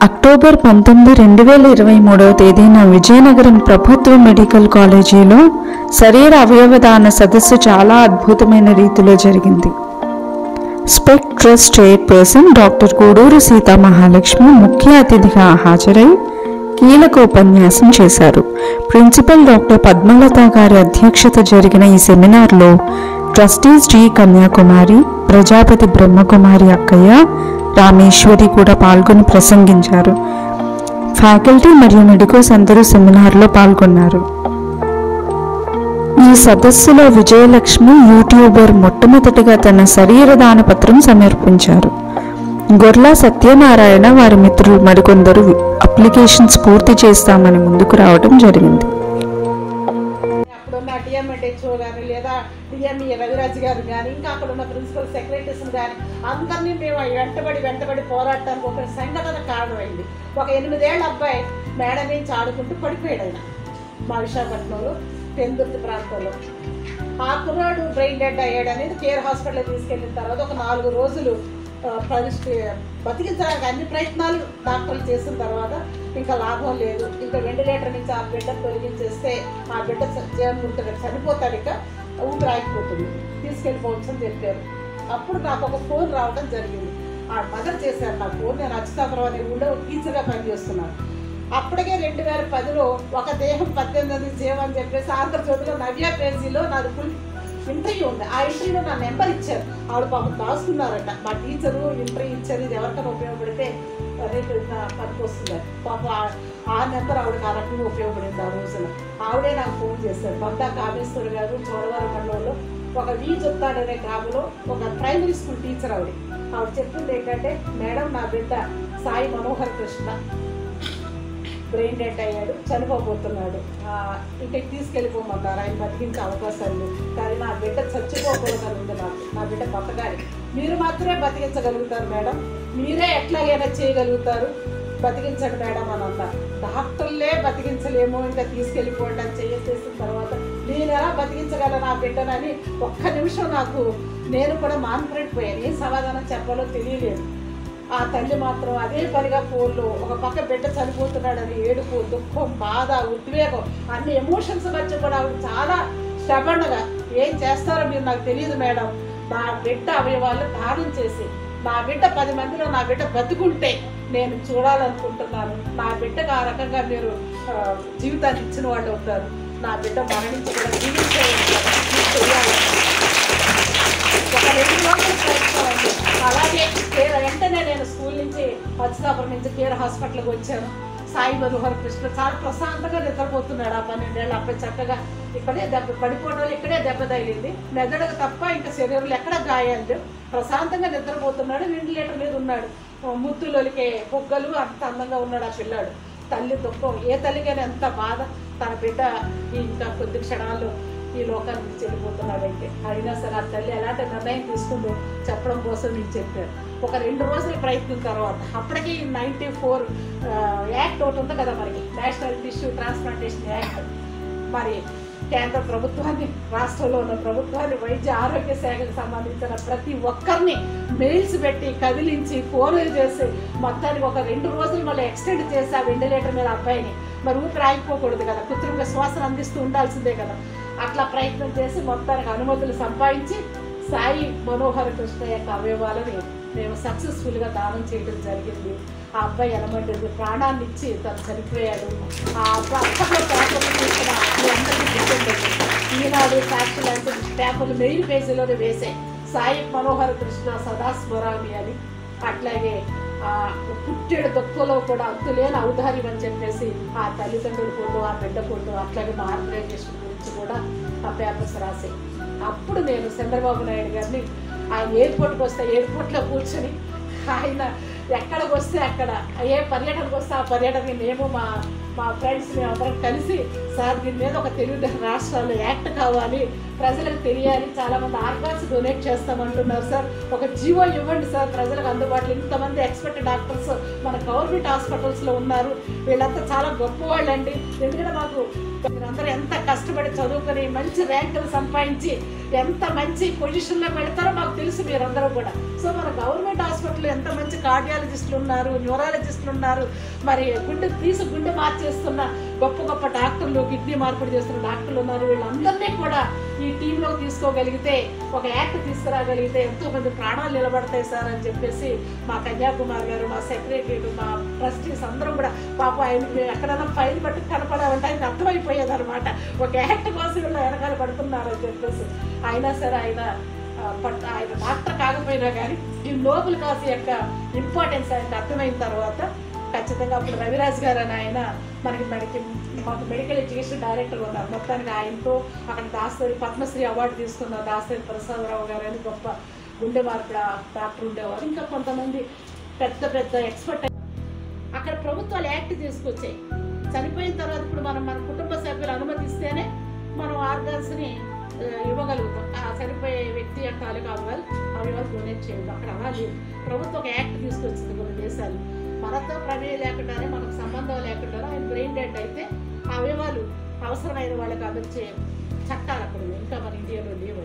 October 19, 2023 తేదీన విజయనగరం ప్రభుత్వ medical కాలేజీలో శరీర అవయవదాన సదస్సు చాలా అద్భుతమైన రీతిలో జరిగింది. Spec trust chairperson doctor Guduru Sita Mahalakshmi ముఖ్య అతిథిగా హాజరై కీలక ఉపన్యాసం చేశారు. ప్రిన్సిపల్ డాక్టర్ పద్మలత గారి అధ్యక్షత జరిగిన ఈ సెమినార్లో ట్రస్టీస్ జి కన్యాకుమారి, ప్రజాపతి బ్రహ్మకుమారి అక్కయ్య, రామేశ్వరి కూడా పాల్గొని ప్రసంగించారు. ఫ్యాకల్టీ మరియు మెడికోస్ అందరూ సెమినార్లో పాల్గొన్నారు. ఈ సదస్సులో విజయలక్ష్మి యూట్యూబర్ మొట్టమొదటిగా తన శరీర దానపత్రం సమర్పించారు. గొర్లా సత్యనారాయణ వారి మిత్రులు మరికొందరు అప్లికేషన్స్ పూర్తి చేస్తామని ముందుకు రావడం జరిగింది. అక్కడున్న డిఎంఎడ్హెచ్ఓ కానీ లేదా డిఎంఈ రవిరాజ్ గారు కానీ ఇంకా అక్కడ ఉన్న ప్రిన్సిపల్ సెక్రటరీస్ కానీ అందరినీ మేము వెంటబడి పోరాటానికి ఒక సంఘటన కారణమైంది. ఒక 8 ఏళ్ల అబ్బాయి మేడ నుంచి ఆడుకుంటూ పడిపోయాడు. ఆయన మా విశాఖపట్నంలో పెందుర్తి ప్రాంతంలో. ఆ కుర్రాడు బ్రెయిన్ డెడ్ అయ్యాడు అనేది కేర్ హాస్పిటల్ తీసుకెళ్ళిన తర్వాత ఒక 4 రోజులు బతికించడానికి అన్ని ప్రయత్నాలు డాక్టర్లు చేసిన తర్వాత ఇంకా లాభం లేదు, ఇంకా వెంటిలేటర్ నుంచి ఆ బిడ్డను తొలగించేస్తే ఆ బిడ్డ జీవన్ముక్తుడు చనిపోతాడు, ఇక ఊపిరి ఆగిపోతుంది, తీసుకెళ్ళిపోవచ్చు అని చెప్పారు. అప్పుడు నాకు ఒక ఫోన్ రావడం జరిగింది. ఆ మదర్ చేశారు నాకు ఫోన్. నేను అచ్యుతాపురం అనే ఊళ్ళో టీచర్గా పనిచేస్తున్నాను. అప్పటికే 2010లో ఒక దేహం 18 జీవం అని చెప్పేసి ఆంధ్రజ్యోతిలో నవ్య పేజీలో నాది ఫుల్ ఇంటర్వ్యూ ఉంది. ఆ ఇంటర్వ్యూలో నా నెంబర్ ఇచ్చారు. ఆవిడ పాపం దాచుకున్నారట. మా టీచరు ఇంటర్వ్యూ ఇచ్చారు, ఇది ఎవరికైనా ఉపయోగపడితే రేపు పనికి వస్తున్నారు. పాప ఆ నెంబర్ ఆవిడకి ఆ రకంగా ఉపయోగపడింది. ఆ రోజున ఆవిడే నాకు ఫోన్ చేశారు. బందా కామేశ్వరి గారు చోడవరం మండలంలో ఒక వీజొత్తాడు అనే గ్రామంలో ఒక ప్రైమరీ స్కూల్ టీచర్ ఆవిడ చెప్పింది ఏంటంటే, మేడం నా బిడ్డ సాయి మనోహర్ కృష్ణ బ్రెయిన్ డెడ్ అయ్యాడు, చనిపోబోతున్నాడు, ఇంకా తీసుకెళ్ళిపోమన్నారు, ఆయన బతికించే అవకాశాలు లేవు, కానీ నా బిడ్డ చచ్చిపోకూడదని ఉంది, నా బిడ్డ బతకాలి, మీరు మాత్రమే బతికించగలుగుతారు మేడం, మీరే ఎట్లాగైనా చేయగలుగుతారు, బతికించండి మేడం అని అన్నారు. డాక్టర్లే బతికించలేము, ఇంకా తీసుకెళ్ళిపోండి అని చేసిన తర్వాత నేను ఎలా బతికించగలను నా బిడ్డనని ఒక్క నిమిషం నేను కూడా మాన్పడిపోయాను. ఏం సమాధానం చెప్పాలో తెలియలేదు. ఆ తల్లి మాత్రం అదే పనిగా ఫోన్లో ఒక పక్క బిడ్డ చనిపోతున్నాడని ఏడుపు, దుఃఖం, బాధ, ఉద్వేగం అన్ని ఎమోషన్స్ మధ్య కూడా ఆవిడ చాలా స్టబర్న్గా ఏం చేస్తారో మీరు నాకు తెలియదు మేడం, నా బిడ్డ అవయవాళ్ళు దానం చేసి నా బిడ్డ 10 మందిలో నా బిడ్డ బతుకుంటే నేను చూడాలనుకుంటున్నాను, నా బిడ్డకు ఆ రకంగా మీరు జీవితాన్ని ఇచ్చిన వాళ్ళు అవుతారు, నా బిడ్డ మరణించి కూడా జీవించాలి. ఒక 2 రోజులు ప్రయత్నం. అలాగే వెంటనే నేను స్కూల్ నుంచి అచ్యుతాపురం నుంచి కేర్ హాస్పిటల్కి వచ్చాను. సాయి మనోహర్ కృష్ణ చాలా ప్రశాంతంగా నిద్రపోతున్నాడు. ఆ 12 ఏళ్ళ అబ్బాయి చక్కగా ఇక్కడే పడిపోవడం, ఇక్కడే దెబ్బ తగిలింది, మెదడుకు తప్ప ఇంకా శరీరంలో ఎక్కడ గాయాలు, ప్రశాంతంగా నిద్రపోతున్నాడు, వెంటిలేటర్ మీద ఉన్నాడు, ముద్దులొలికే బొగ్గలు, అంత అందంగా ఉన్నాడు ఆ పిల్లాడు. తల్లి దుఃఖం, ఏ తల్లికైనా ఎంత బాధ, తన బిడ్డ ఇంకా కొద్ది క్షణాలు ఈ లోకానికి నుంచి వెళ్ళిపోతున్నాడంటే. అయినా సరే ఆ తల్లి ఎలాంటి నిర్ణయం తీసుకుందో చెప్పడం కోసం నేను చెప్పాను. ఒక 2 రోజుల ప్రయత్నం తర్వాత అప్పటికి 94 యాక్ట్ ఒకటి ఉంది కదా మనకి, నేషనల్ టిష్యూ ట్రాన్స్ప్లాంటేషన్ యాక్ట్. మరి కేంద్ర ప్రభుత్వాన్ని, రాష్ట్రంలో ఉన్న ప్రభుత్వాన్ని, వైద్య ఆరోగ్య శాఖకు సంబంధించిన ప్రతి ఒక్కరిని మెయిల్స్ పెట్టి కదిలించి ఫోన్లు చేసి మొత్తానికి ఒక 2 రోజులు మళ్ళీ ఎక్స్టెండ్ చేసి ఆ వెంటిలేటర్ మీద అబ్బాయిని, మరి ఊపిరి ఆగిపోకూడదు కదా, కృత్రిమంగా శ్వాసను అందిస్తూ ఉండాల్సిందే కదా, అట్లా ప్రయత్నం చేసి మొత్తానికి అనుమతులు సంపాదించి సాయి మనోహర్ కృష్ణ యొక్క అవయవాలని మేము సక్సెస్ఫుల్గా దానం చేయడం జరిగింది. ఆ అబ్బాయి ఎనమంటుంది ప్రాణాన్ని ఇచ్చి తను చనిపోయాడు. ఆ అప్పట్లో పేపర్లు తీసుకున్న ఈనాడు సాక్షి లాంటి పేపర్లు మెయిన్ పేజీలోనే వేసాయి, సాయి మనోహర్ కృష్ణ సదాస్మరామి అని. అట్లాగే పుట్టెడు దుఃఖంలో కూడా అంతులేని ఔదార్యం అని చెప్పేసి ఆ తల్లిదండ్రుల ఫోటో, ఆ బిడ్డ ఫోటో, అట్లాగే మా ఆర్గనైజేషన్ గురించి కూడా ఆ పేపర్స్ రాసాయి. అప్పుడు నేను చంద్రబాబు నాయుడు గారిని, ఆయన ఎయిర్పోర్ట్కి వస్తే ఎయిర్పోర్ట్లో కూర్చొని, ఆయన ఎక్కడికి వస్తే అక్కడ ఏ పర్యటనకు వస్తే ఆ పర్యటనకి మేము మా ఫ్రెండ్స్ అందరం కలిసి సార్ దీని మీద ఒక తెలుగు రాష్ట్రాల్లో యాక్ట్ కావాలి, ప్రజలకు తెలియాలి, చాలామంది ఆర్గాన్స్ డొనేట్ చేస్తామంటున్నారు సార్, ఒక జీవో ఇవ్వండి సార్ ప్రజలకు అందుబాటులో. ఇంతమంది ఎక్స్పర్ట్ డాక్టర్స్ మన గవర్నమెంట్ హాస్పిటల్స్లో ఉన్నారు, వీళ్ళంతా చాలా గొప్పవాళ్ళండి. ఎందుకంటే మాకు మీరందరూ ఎంత కష్టపడి చదువుకొని మంచి ర్యాంకులు సంపాదించి ఎంత మంచి పొజిషన్లో పెడతారో మాకు తెలుసు మీరందరూ కూడా. సో మన గవర్నమెంట్ హాస్పిటల్లో ఎంత మంచి కార్డియాలజిస్టులు ఉన్నారు, న్యూరాలజిస్టులు ఉన్నారు, మరి గుండె మార్చేస్తున్న గొప్ప గొప్ప డాక్టర్లు, కిడ్నీ మార్పిడి చేస్తున్న డాక్టర్లు ఉన్నారు. వీళ్ళందరినీ కూడా ఈ టీంలో తీసుకోగలిగితే, ఒక యాక్ట్ తీసుకురాగలిగితే ఎంతోమంది ప్రాణాలు నిలబడతాయి సార్ అని చెప్పేసి మా కన్యాకుమారి గారు, మా సెక్రటరీ, మా ట్రస్టీస్ అందరం కూడా పాపం ఆయన ఎక్కడైనా ఫైల్ బట్టి కనపడాలంటే ఆయనకు అర్థమైపోయేది అనమాట, ఒక యాక్ట్ కోసం వీళ్ళు వెనకాల పడుతున్నారు అని చెప్పేసి. అయినా సరే ఆయన డాక్టర్ కాకపోయినా కానీ ఈ నోబెల్ కాజ్ యొక్క ఇంపార్టెన్స్ ఆయనకు అర్థమైన తర్వాత ఖచ్చితంగా అప్పుడు రవిరాజ్ గారు అని ఆయన మాకు మెడికల్ ఎడ్యుకేషన్ డైరెక్టర్ ఉన్నారు. మొత్తానికి ఆయనతో అక్కడ దాసరి పద్మశ్రీ అవార్డు తీసుకున్న దాసరి ప్రసాదరావు గారు అని గొప్ప గుండె మార్పిడి డాక్టర్ ఉండేవారు. ఇంకా కొంతమంది పెద్ద పెద్ద ఎక్స్పర్ట్. అక్కడ ప్రభుత్వాలు యాక్ట్ తీసుకొచ్చాయి, చనిపోయిన తర్వాత ఇప్పుడు మనం మన కుటుంబ సభ్యులు అనుమతిస్తేనే మనం ఆర్గాన్స్ని ఇవ్వగలుగుతాం. ఆ చనిపోయే వ్యక్తి యొక్క అవయవాలు డొనేట్ చేయడం. అక్కడ అలా లేదు. ప్రభుత్వం ఒక యాక్ట్ తీసుకొచ్చింది కొన్ని దేశాలు. మనతో ప్రమేయం లేకుండానే, మనకు సంబంధం లేకుండానే ఆయన బ్రెయిన్ డెడ్ అయితే అవయవాలు అవసరమైన వాళ్ళకి అందించే చట్టాలు అక్కడ ఇంకా మన ఇండియాలో లేవు.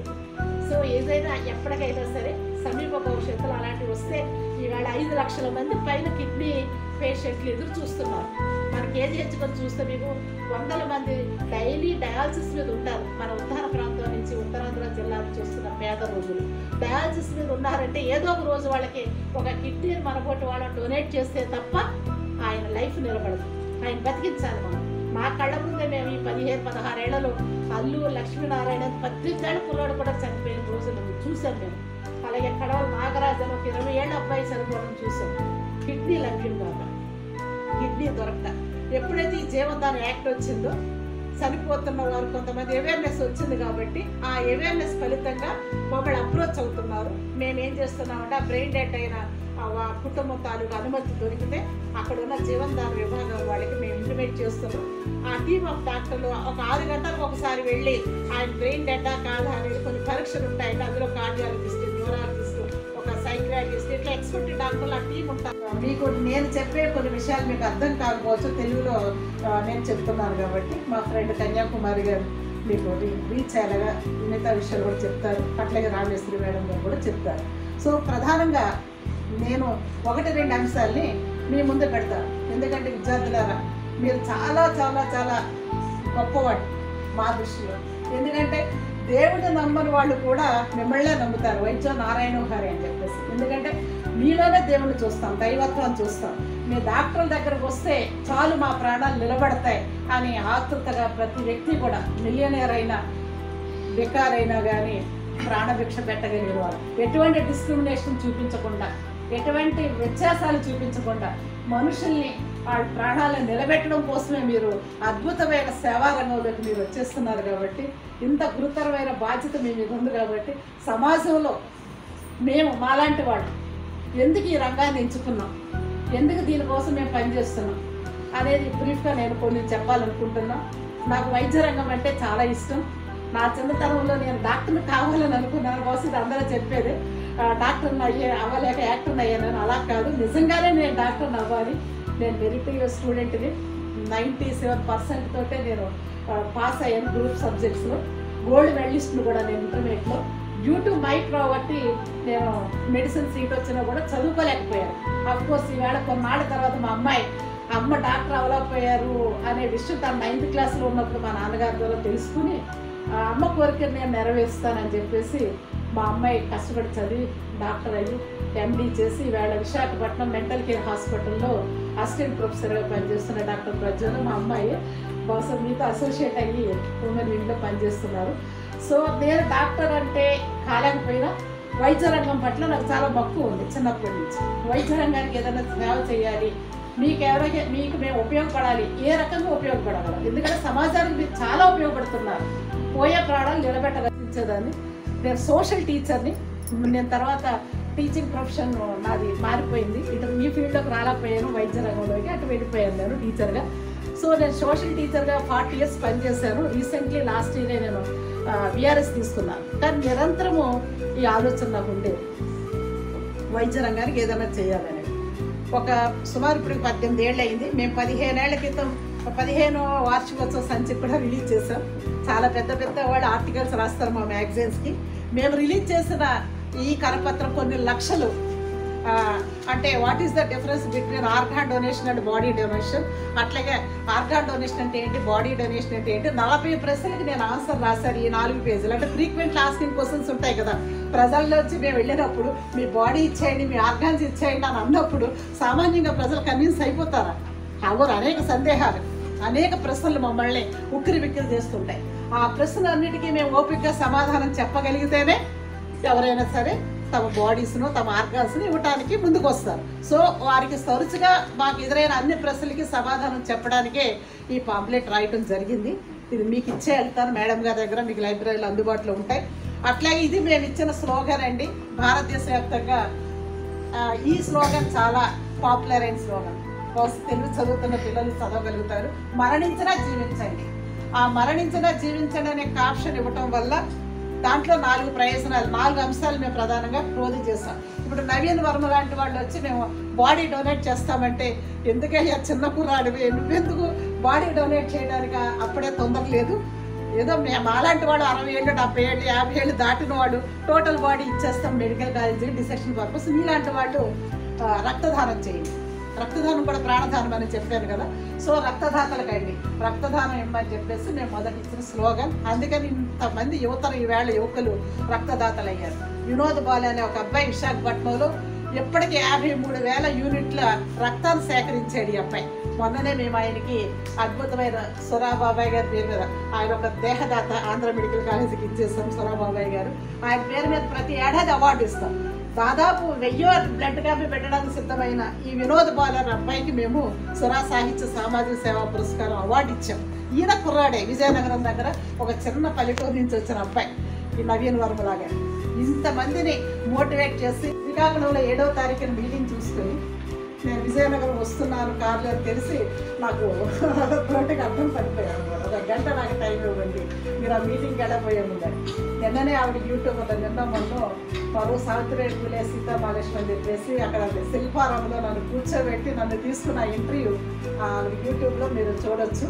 సో ఏదైనా ఎప్పటికైనా సరే సమీప భవిష్యత్తులో అలాంటివి వస్తే ఈవేళ 5 లక్షల మంది పైన కిడ్నీ పేషెంట్లు ఎదురు చూస్తున్నారు. మన కేజీహెచ్కొని చూస్తే మీకు 100 మంది డైలీ డయాలసిస్ మీద ఉంటారు. మన ఉత్తర ప్రాంతం నుంచి ఉత్తరాంధ్ర జిల్లా నుంచి వస్తున్న పేద రోజులు డయాలసిస్ మీద ఉన్నారంటే ఏదో ఒక రోజు వాళ్ళకి ఒక కిడ్నీని మనబోటి వాళ్ళని డొనేట్ చేస్తే తప్ప ఆయన లైఫ్ నిలబడదు. ఆయన బతికించాలి మనం. మా కళ్ళ ముందే మేము ఈ 15-16 ఏళ్లలో అల్లు లక్ష్మీనారాయణ 18 ఏళ్ల కుర్రాడు కూడా చనిపోయిన రోజులు చూసాం మేము. అలాగే కడవల నాగరాజన్ ఒక 20 ఏళ్ళ అబ్బాయి చనిపోవడం చూసాం. కిడ్నీ లభ్యం కాక, కిడ్నీ దొరక. ఎప్పుడైతే ఈ జీవనదాన యాక్ట్ వచ్చిందో చనిపోతున్న వారు కొంతమంది అవేర్నెస్ వచ్చింది కాబట్టి ఆ అవేర్నెస్ ఫలితంగా మమ్మల్ని అప్రోచ్ అవుతున్నారు. మేమేం చేస్తున్నామంటే ఆ బ్రెయిన్ డెడ్ అయిన కుటుంబం తాలూకు అనుమతి దొరికితే అక్కడ ఉన్న జీవనదాన విభాగం వాళ్ళకి మేము ఇంటిమేట్ చేస్తున్నాం. ఆ టీమ్ ఆఫ్ డాక్టర్లు ఒక 6 గంటలకు ఒకసారి వెళ్ళి ఆయన బ్రెయిన్ డెడ్డా కాదా అనేది కొన్ని పరీక్షలు ఉంటాయండి. అందులో కార్డియాలజిస్ట్, న్యూరాలజిస్ట్, ఒక సైకియాట్రిస్ట్, ఇట్లా ఎక్స్పర్ట్ డాక్టర్లు ఆ టీం ఉంటారు. మీకు నేను చెప్పే కొన్ని విషయాలు మీకు అర్థం కాకపోవచ్చు, తెలుగులో నేను చెప్తున్నాను కాబట్టి మా ఫ్రెండ్ కన్యాకుమారి గారు మీకు రీచ్ అయ్యేలాగా మిగతా విషయాలు కూడా చెప్తారు. అట్లాగే రామేశ్వరి మేడం గారు కూడా చెప్తారు. సో ప్రధానంగా నేను 1-2 అంశాలని మీ ముందు పెడతాను. ఎందుకంటే విద్యార్థులారా మీరు చాలా చాలా చాలా గొప్పవాడు మా దృష్టిలో. ఎందుకంటే దేవుడు నమ్మని వాళ్ళు కూడా మిమ్మల్నే నమ్ముతారు, వైద్య నారాయణ హరి అని చెప్పేసి. ఎందుకంటే మీలోనే దేవుడిని చూస్తాం, దైవత్వాన్ని చూస్తాం. మీ డాక్టర్ల దగ్గరకు వస్తే చాలు మా ప్రాణాలు నిలబడతాయి అని ఆతృతగా ప్రతి వ్యక్తి కూడా, మిలియనర్ అయినా బెకారైనా కానీ ప్రాణభిక్ష పెట్టగలిగిన వారు, ఎటువంటి డిస్క్రిమినేషన్ చూపించకుండా, ఎటువంటి వ్యత్యాసాలు చూపించకుండా మనుషుల్ని వాళ్ళ ప్రాణాలను నిలబెట్టడం కోసమే మీరు అద్భుతమైన సేవా రంగంలోకి మీరు వచ్చేస్తున్నారు. కాబట్టి ఇంత గురుతరమైన బాధ్యత మీ మీద ఉంది. కాబట్టి సమాజంలో మేము మాలాంటి వాళ్ళు ఎందుకు ఈ రంగాన్ని ఎంచుకున్నాం, ఎందుకు దీనికోసం మేము పనిచేస్తున్నాం అనేది బ్రీఫ్గా నేను కొన్ని చెప్పాలనుకుంటున్నాం. నాకు వైద్య రంగం అంటే చాలా ఇష్టం. నా చిన్నతనంలో నేను డాక్టర్ని కావాలని అనుకున్నాను. బహుశా ఇది అందరూ చెప్పేది డాక్టర్ని అవ్వలేక యాక్టర్ని అయ్యానని. అలా కాదు, నిజంగానే నేను డాక్టర్ని అవ్వాలి. నేను మెరిట్ స్టూడెంట్ని, 97% తోటే నేను పాస్ అయ్యాను గ్రూప్ సబ్జెక్ట్స్లో. గోల్డ్ మెడలిస్ట్ను కూడా నేను ఇంటర్మీడియట్లో. డ్యూ టు మై ప్రావర్టీ నేను మెడిసిన్ సీట్ వచ్చినా కూడా చదువుకోలేకపోయాను. అఫ్కోర్స్ ఈవేళ కొన్నాళ్ళ తర్వాత మా అమ్మ డాక్టర్ అవ్వలేకపోయారు అనే విషయం తను 9th క్లాస్లో ఉన్నప్పుడు మా నాన్నగారి ద్వారా తెలుసుకుని అమ్మ కోరిక నేను నెరవేరుస్తానని చెప్పేసి మా అమ్మాయి కష్టపడి చదివి డాక్టర్ అయ్యి ఎండీ చేసి ఈవేళ విశాఖపట్నం మెంటల్ కేర్ హాస్పిటల్లో అసిస్టెంట్ ప్రొఫెసర్గా పనిచేస్తున్న డాక్టర్ ప్రజ్వల్ మా అమ్మాయి. బహుశా మీతో అసోసియేట్ అయ్యి ఉమెన్ వింగ్లో పనిచేస్తున్నారు. సో నేను డాక్టర్ అంటే కాలేకపోయినా వైద్య రంగం పట్ల నాకు చాలా మక్కువ ఉంది చిన్నప్పటి నుంచి. వైద్య రంగానికి ఏదైనా సేవ చేయాలి, మీకు మేము ఉపయోగపడాలి, ఏ రకంగా ఉపయోగపడగలం. ఎందుకంటే సమాజానికి మీరు చాలా ఉపయోగపడుతున్నారు. పోయే ప్రాణాలు నిలబెట్టగలిగించేదాన్ని. నేను సోషల్ టీచర్ని. నేను తర్వాత టీచింగ్ ప్రొఫెషన్ నాది మారిపోయింది. ఇటు మీ ఫీల్డ్లోకి రాలేకపోయాను, వైద్య రంగంలోకి అటు వెళ్ళిపోయాను నేను టీచర్గా. సో నేను సోషల్ టీచర్గా 40 years పనిచేశాను. రీసెంట్లీ లాస్ట్ ఇయర్ నేను విఆర్ఎస్ తీసుకున్నాను. కానీ నిరంతరము ఈ ఆలోచన నాకు ఉండేది, వైద్య రంగానికి ఏదైనా చేయాలని. ఒక సుమారు ఇప్పుడు 18 ఏళ్ళు అయింది. మేము 15 ఏళ్ల క్రితం 15వ వార్షికోత్సవ సంచి కూడా రిలీజ్ చేసాం. చాలా పెద్ద పెద్ద వాళ్ళు ఆర్టికల్స్ రాస్తారు మా మ్యాగజైన్స్కి. మేము రిలీజ్ చేసిన ఈ కరపత్రం కొన్ని లక్షలు. అంటే what is the difference between organ donation and body donation, అట్లాగే ఆర్గాన్ డొనేషన్ అంటే ఏంటి, బాడీ డొనేషన్ అంటే ఏంటి, 40 ప్రశ్నలకి నేను ఆన్సర్ రాశాను ఈ 4 పేజీలు. అంటే ఫ్రీక్వెంట్ ఆస్కింగ్ క్వశ్చన్స్ ఉంటాయి కదా, ప్రజల్లో వచ్చి మేము వెళ్ళినప్పుడు మీ బాడీ ఇచ్చేయండి, మీ ఆర్గాన్స్ ఇచ్చేయండి అని అన్నప్పుడు సామాన్యంగా ప్రజలు కన్విన్స్ అయిపోతారా? అవరు. అనేక సందేహాలు, అనేక ప్రశ్నలు మమ్మల్ని ఉక్కిరి బిక్కిరి చేస్తుంటాయి. ఆ ప్రశ్నలన్నిటికీ మేము ఓపికగా సమాధానం చెప్పగలిగితేనే ఎవరైనా సరే తమ బాడీస్ను, తమ ఆర్గాన్స్ని ఇవ్వడానికి ముందుకు వస్తారు. సో వారికి తరచుగా మాకు ఎదురైన అన్ని ప్రశ్నలకి సమాధానం చెప్పడానికే ఈ పాంప్లెట్ రాయటం జరిగింది. ఇది మీకు ఇచ్చే వెళ్తాను మేడం గారి దగ్గర, మీకు లైబ్రరీలో అందుబాటులో ఉంటాయి. అట్లాగే ఇది మేము ఇచ్చిన స్లోగన్ అండి. భారతదేశ వ్యాప్తంగా ఈ స్లోగన్ చాలా పాపులర్ అయిన స్లోగన్. తెలుగు చదువుతున్న పిల్లలు చదవగలుగుతారు. మరణించినా జీవించండి. ఆ మరణించినా జీవించండి అనే క్యాప్షన్ ఇవ్వటం వల్ల దాంట్లో 4 ప్రయోజనాలు, 4 అంశాలు మేము ప్రధానంగా క్లోజ్ చేస్తాం. ఇప్పుడు నవీన్ వర్మ లాంటి వాళ్ళు వచ్చి మేము బాడీ డొనేట్ చేస్తామంటే, ఎందుకయ్యా చిన్న కుర్రాడివి, నువ్వెందుకు బాడీ డొనేట్ చేయడానికి అప్పుడే తొందర లేదు. ఏదో మేము అలాంటి వాళ్ళు 60 ఏళ్ళు, 70 ఏళ్ళు, 50 ఏళ్ళు దాటిన వాళ్ళు టోటల్ బాడీ ఇచ్చేస్తాం మెడికల్ కాలేజీ డిసెక్షన్ పర్పస్. మీలాంటి వాళ్ళు రక్తదానం చేయండి. రక్తదానం కూడా ప్రాణదానం అని చెప్పాను కదా. సో రక్తదాతలకండి, రక్తదానం ఇమ్మని చెప్పేసి మేము మొదటి ఇచ్చిన స్లోగన్. అందుకని ఇంతమంది ఈవేళ యువకులు రక్తదాతలు అయ్యారు. వినోద్ బాల్ అనే ఒక అబ్బాయి విశాఖపట్నంలో ఎప్పటికీ 53,000 యూనిట్ల రక్తాన్ని సేకరించాడు ఈ అబ్బాయి. మొన్ననే మేము ఆయనకి అద్భుతమైన సురాబాబాయ్ గారి పేరు మీద, ఆయన ఒక దేహదాత, ఆంధ్ర మెడికల్ కాలేజీకి ఇచ్చేస్తాం సురాబాబాయ్ గారు. ఆయన పేరు మీద ప్రతి ఏడాది అవార్డు ఇస్తాం. దాదాపు 1000 బ్లడ్ క్యాంప్ పెట్టడానికి సిద్ధమైన ఈ వినోద్ బాలర్ అబ్బాయికి మేము సురా సాహిత్య సామాజిక సేవా పురస్కారం అవార్డు ఇచ్చాం. ఈయన కుర్రాడే, విజయనగరం దగ్గర ఒక చిన్న పల్లెటూరు నుంచి వచ్చిన అబ్బాయి, ఈ నవీన్ వర్మలాగా. ఇంతమందిని మోటివేట్ చేసి శ్రీకాకుళంలో 7వ తారీఖున మీటింగ్ చూసుకుని నేను విజయనగరం వస్తున్నాను కార్లో తెలిసి నాకు తోటికి అర్థం పడిపోయాను అనమాట. 1 గంట నాకు టైం ఇవ్వండి, మీరు ఆ మీటింగ్కి వెళ్ళబోయే ముందని. నిన్ననే ఆవిడ యూట్యూబ్లో నిన్న మరో సావిత్రిబాయి పూలే సీతామహాలక్ష్మి అని చెప్పేసి అక్కడ శిల్పారంలో నన్ను కూర్చోబెట్టి నన్ను తీసుకున్న ఇంటర్వ్యూ ఆవిడ యూట్యూబ్లో మీరు చూడొచ్చు.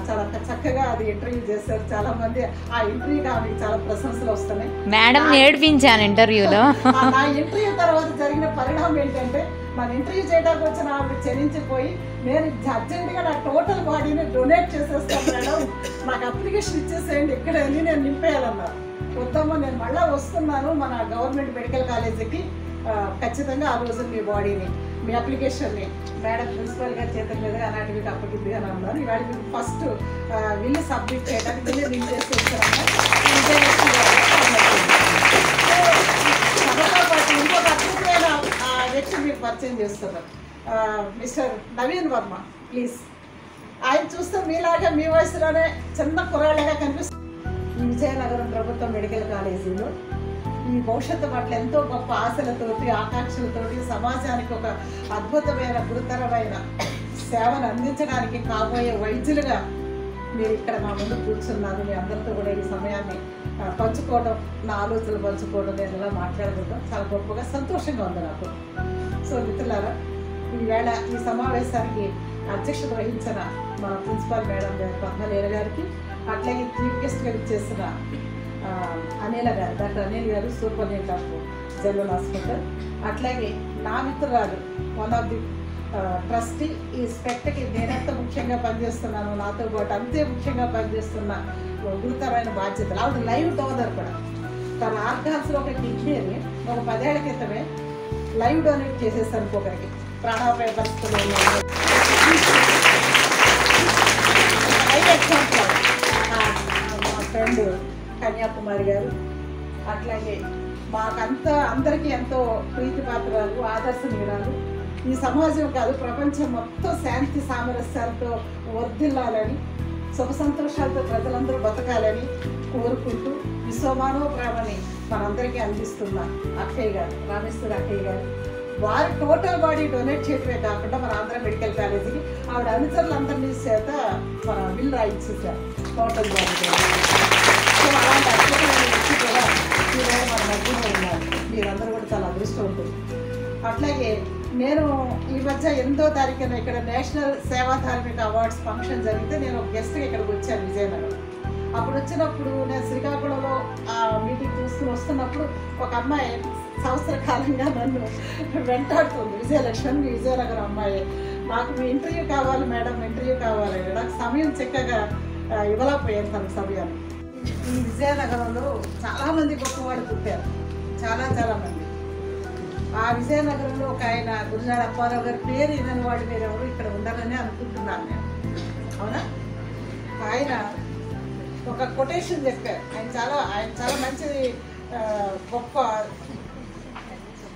చాలా చక్కగా అది ఇంటర్వ్యూ చేశారు. చాలా మంది ఆ ఇంటర్వ్యూకి ఆమెకి చాలా ప్రశంసలు వస్తున్నాయి. మేడం నేర్పించాను ఇంటర్వ్యూలో. నా ఇంటర్వ్యూ తర్వాత జరిగిన పరిణామం ఏంటంటే, మన ఇంటర్వ్యూ చేయడానికి వచ్చిన ఆవిడ చెల్లించిపోయి, నేను అర్జెంటుగా నా టోటల్ బాడీని డొనేట్ చేసేస్తాను మేడం, నాకు అప్లికేషన్ ఇచ్చేసేయండి, ఇక్కడ వెళ్ళి నేను నింపేయాలన్నారు. వద్దమ్మా, నేను మళ్ళీ వస్తున్నాను మన గవర్నమెంట్ మెడికల్ కాలేజీకి, ఖచ్చితంగా ఆ రోజు మీ బాడీని, మీ అప్లికేషన్ని మేడం ప్రిన్సిపల్ గారి చేతుల మీదుగా అనాటమీకి అప్పగింది అని అన్నారు. ఇవాళ మీకు ఫస్ట్ విల్లు సబ్మిట్ చేయడానికి విల్లు రిలీజ్ చేసి వచ్చారన్న. ఇంకొక అద్భుతమైన వ్యక్తి మీకు పరిచయం చేస్తున్నారు, మిస్టర్ నవీన్ వర్మ. ప్లీజ్, ఆయన చూస్తే మీలాగా మీ వయసులోనే చిన్న కుర్రాళ్ళగా కనిపిస్తుంది. ఈ విజయనగరం ప్రభుత్వ మెడికల్ కాలేజీలో ఈ భవిష్యత్తు పట్ల ఎంతో గొప్ప ఆశలతోటి, ఆకాంక్షలతోటి సమాజానికి ఒక అద్భుతమైన గురుతరమైన సేవను అందించడానికి కాబోయే వైద్యులుగా మీరు ఇక్కడ నా ముందు కూర్చున్నారు. మీ అందరితో కూడా ఈ సమయాన్ని పంచుకోవడం, నా ఆలోచనలు పంచుకోవడం, నేను ఇలా మాట్లాడుకోవడం చాలా గొప్పగా సంతోషంగా ఉంది నాకు. సో మిత్రులారా, ఈవేళ ఈ సమావేశానికి అధ్యక్షత వహించిన మన ప్రిన్సిపాల్ మేడం గారు పద్మలీల గారికి, అట్లాగే చీఫ్ గెస్ట్గా ఇచ్చేసిన అనిల గారు, డాక్టర్ అనిల్ గారు, సూపరింటెండెంట్ ఆఫ్ జనరల్ హాస్పిటల్, అట్లాగే నా మిత్రురాలు, వన్ ఆఫ్ ది ట్రస్టీ, ఈ స్పెక్ట్కి నేనెంత ముఖ్యంగా పనిచేస్తున్నాను, నాతో పాటు అంతే ముఖ్యంగా పనిచేస్తున్న గురుతరమైన బాధ్యతలు. ఆవిడ లైవ్ డోనర్ కూడా. తన ఆర్గాన్స్లో ఒక కిడ్నీని ఒక 10 ఏళ్ల క్రితమే లైవ్ డొనేట్ చేసేసాను ఒకరికి, ప్రాణాపాయ పరిస్థితులు. లైవ్ ఎగ్జాంపుల్ మా ఫ్రెండ్ కన్యాకుమారి గారు, అట్లాగే అందరికీ ఎంతో ప్రీతిపాత్రాలు, ఆదర్శనీయురాలు. ఈ సమాజం కాదు, ప్రపంచం మొత్తం శాంతి సామరస్యాలతో వర్ధిల్లాలని, సుఖ సంతోషాలతో ప్రజలందరూ బతకాలని కోరుకుంటూ విశ్వమానవ ప్రేమని మనందరికీ అందిస్తున్న అక్కయ్య గారు, రామేశ్వర అక్కయ్య గారు, వారి టోటల్ బాడీ డొనేట్ చేయడమే కాకుండా మన ఆంధ్ర మెడికల్ కాలేజీకి ఆవిడ అనుచరులందరినీ చేత మన బిల్ రాయించేసారు టోటల్ బాడీ డొనేట్. సో అలాంటి అద్భుతమైన వ్యక్తి కూడా ఈరోజు మన మధ్యలో ఉన్నారు. మీరందరూ కూడా చాలా అదృష్టం ఉంటుంది. అట్లాగే నేను ఈ మధ్య 8వ తారీఖున ఇక్కడ నేషనల్ సేవా ధార్మిక అవార్డ్స్ ఫంక్షన్ జరిగితే నేను ఒక గెస్ట్గా ఇక్కడికి వచ్చాను విజయనగరం. అప్పుడు వచ్చినప్పుడు నేను శ్రీకాకుళంలో ఆ మీటింగ్ చూస్తూ వస్తున్నప్పుడు ఒక అమ్మాయి సంవత్సర కాలంగా నన్ను వెంటాడుతుంది. విజయలక్ష్మి విజయనగరం అమ్మాయి, నాకు మీ ఇంటర్వ్యూ కావాలి మేడం, ఇంటర్వ్యూ కావాలి. నాకు సమయం చక్కగా ఇవ్వలేకపోయాను తనకు సమయాన్ని. ఈ విజయనగరంలో చాలామంది గొప్పవాళ్ళు పుట్టారు, చాలా మంది. ఆ విజయనగరంలో ఒక ఆయన గురుజాడ అప్పారావు గారి పేరు వినని వాళ్ళు మీరు ఎవరు ఇక్కడ ఉండాలని అనుకుంటున్నాను నేను. అవునా? ఆయన ఒక కొటేషన్ చెప్పారు. ఆయన చాలా మంచిది. గొప్ప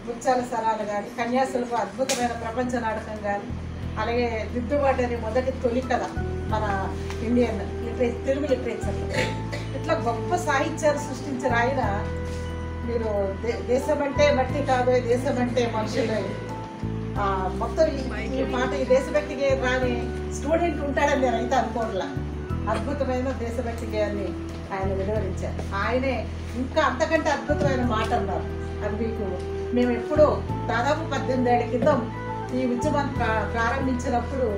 ముత్యాల సరాలు కానీ, కన్యాశుల్కం అద్భుతమైన ప్రపంచ నాటకం కానీ, అలాగే దిద్దుబాటు అనే మొదటి తొలి కథ మన ఇండియన్ తెలుగు లిటరేచర్లో. ఇట్లా గొప్ప సాహిత్యాన్ని సృష్టించిన ఆయన మీరు దేశం అంటే మట్టి కాదు, దేశం అంటే మనుషులే. మొత్తం ఈ మాట ఈ దేశభక్తికి రాని స్టూడెంట్ ఉంటాడని నేను అయితే అనుకోవట్లా. అద్భుతమైన దేశభక్తి గేయాన్ని ఆయన వెలువరించారు. ఆయనే ఇంకా అంతకంటే అద్భుతమైన మాట అన్నారు. అది మీకు మేము ఎప్పుడో దాదాపు 18 ఏళ్ల క్రితం ఈ ఉద్యమం ప్రారంభించినప్పుడు